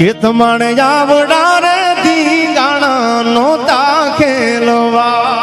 કે તમારે આવડા રે ધીંગાણા નોતા ખેલવા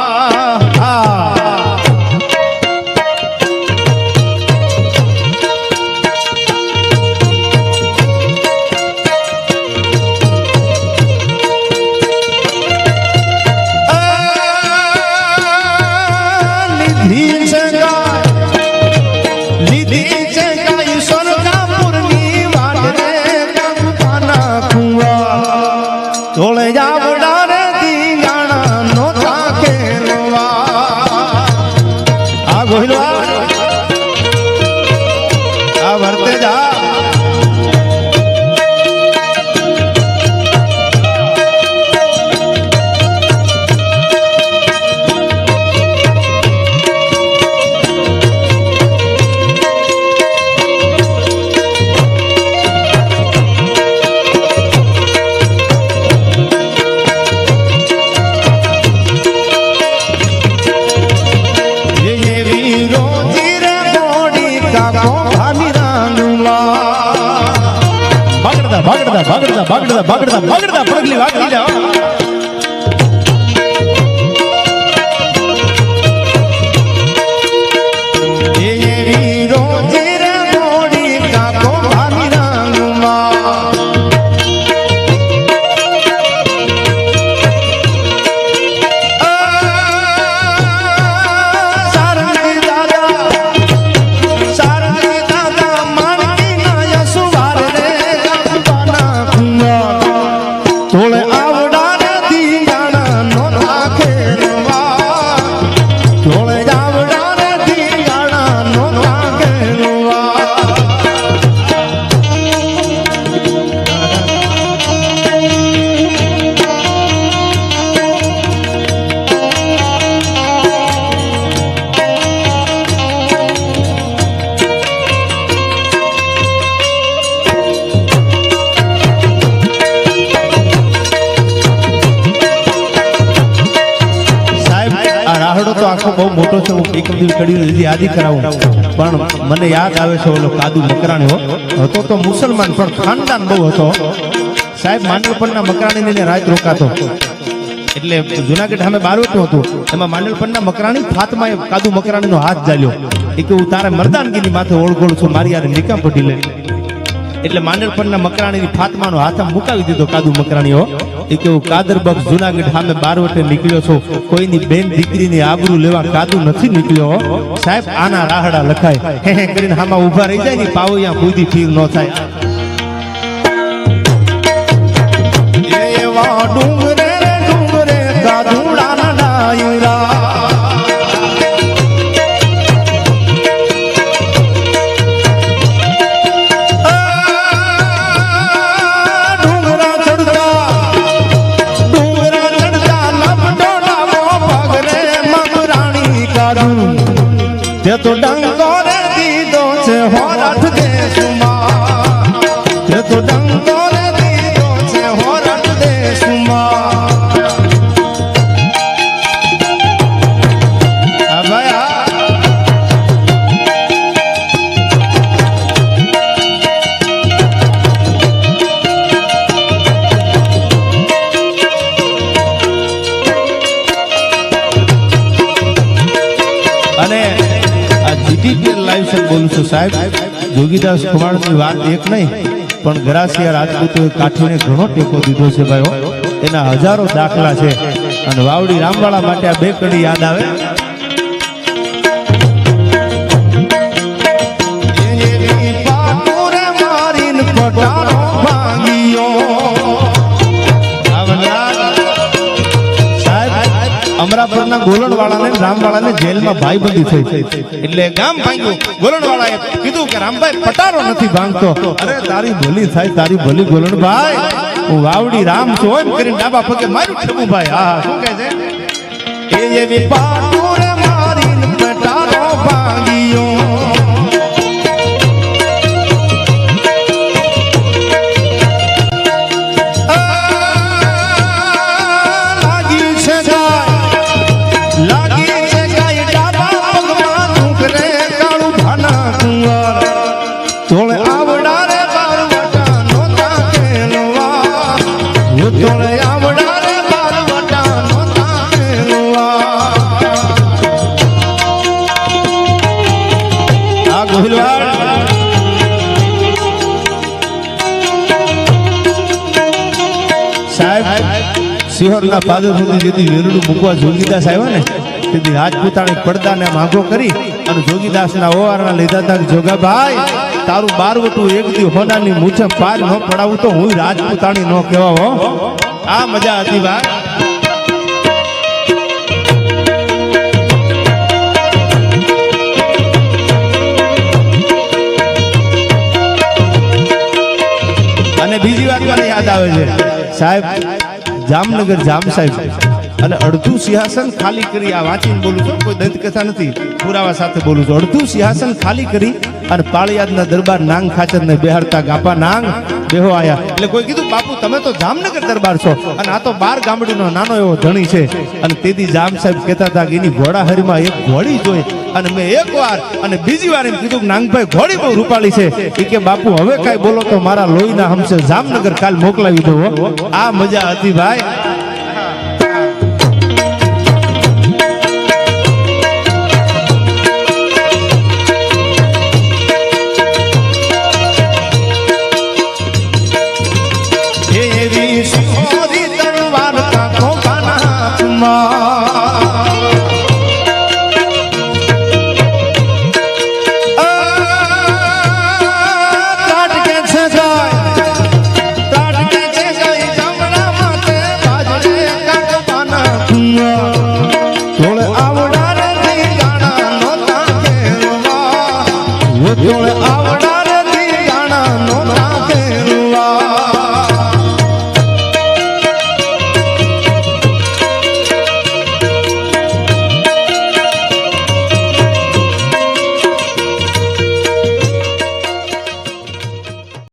ભાગડતા પગલી વાગી જાઓ તો આખો બહુ મોટો છે હું એક દિવસ કડી યાદી કરાવું પણ મને યાદ આવે છે ઓલો કાદુ મકરાણી હતો તો મુસલમાન પણ ખાનદાન બહુ હતો સાહેબ માંડલપણના મકરાણીને રાત રોકાતો એટલે જુનાગઢ સામે બારવટું હતું એમાં માંડલપણના મકરાણી ફાતમાએ કાદુ મકરાણીનો હાથ ઝાલ્યો એ કે હું તારા મર્દાનગીની માથે ઓળગોળ છું મારી યાર નિકામ પટી લે એટલે માંડલપણના મકરાણીની ફાતમાનો હાથ મુકાવી દીધો કાદુ મકરાણીઓ એ કે હું કાદરબક્ષ જુનાગઢ સામે બારવટે નીકળ્યો છું કોઈની બેન દીકરીની આબરૂ લેવા કાદુ નથી નીકળ્યો સાહેબ આના રાહડા લખાય હે કરીને હામાં ઉભા રહી જાય ને પાવૈયા બુદ્ધિ ફીર ન થાય એવા ડુંગરે ડુંગરે કાદુડાના ડાયરા તો ડંકો રે દીધો છે હોરઠ દેશમાં તો ડંકો રે દીધો છે હોરઠ દેશમાં અને લાઈવ છે બોલું છું સાહેબ જોગીદાસ ખુમાણની વાત એક નહીં પણ ગરાસિયા રાજપૂતોએ કાઠીને ઘણો ટેકો દીધો છે ભાઈઓ એના હજારો દાખલા છે અને વાવડી રામવાળા માટે આ બે કડી યાદ આવે અમરાપુરના ગોલણવાળાને રામવાળાને જેલમાં ભાઈબંધી થઈ એટલે ગામ ભાંગ્યું ગોલણવાળાએ કીધું કે રામભાઈ પટારો નથી ભાંગતો અરે તારી ભલી થાય તારી ભલી ગોલણભાઈ હું વાવડી રામ છું એમ કરીને ડાબા પગે માર્યું ઠેબુભાઈ હા શું કહે છે એ એવી પાટુરે મારીને પટારો ભાંગ્યો તોળે આવડા રે બારવટા નોતા ખેલવા સિંહણના પાદર સુધી જેથી વેરડું મૂકવા જોગીદાસ આવ્યા ને તેથી રાજપૂતાણી પડદાને માગો કરી અને જોગીદાસના ઓવારના લીધા હતા કે જોગાભાઈ તારું બારવટું એક દી હોનાની મૂછે પાર ન પડાવું તો હું રાજપૂતાણી ન કહેવા હો. આ મજા હતી ભાઈ. અને બીજી વાત મને યાદ આવે છે સાહેબ જામનગર જામ સાહેબ અને અડધું સિંહાસન ખાલી કરી આ વાંચીને બોલું છું કોઈ દંત કથા નથી પુરાવા સાથે બોલું છું અડધું સિંહાસન ખાલી કરી અને પાળિયાદના દરબાર નાંગ ખાચર ને બેહાડતા ગાપા નાંગ બેહો આયા એટલે કોઈ કીધું બાપુ તમે તો જામનગર દરબાર છો અને આ તો 12 ગામડીનો નાનો એવો ધણી છે અને તેથી જામ સાહેબ કહેતા હતા કે એની ઘોડાહરીમાં એક ઘોડી જોઈ અને મેં એક વાર અને બીજી વાર એમ કીધું કે નાંગભાઈ ઘોડી બહુ રૂપાળી છે એ કે બાપુ હવે કાંઈ બોલો તો મારા લોહીના હમશે જામનગર કાલ મોકલાવી દો. આ મજા હતી ભાઈ.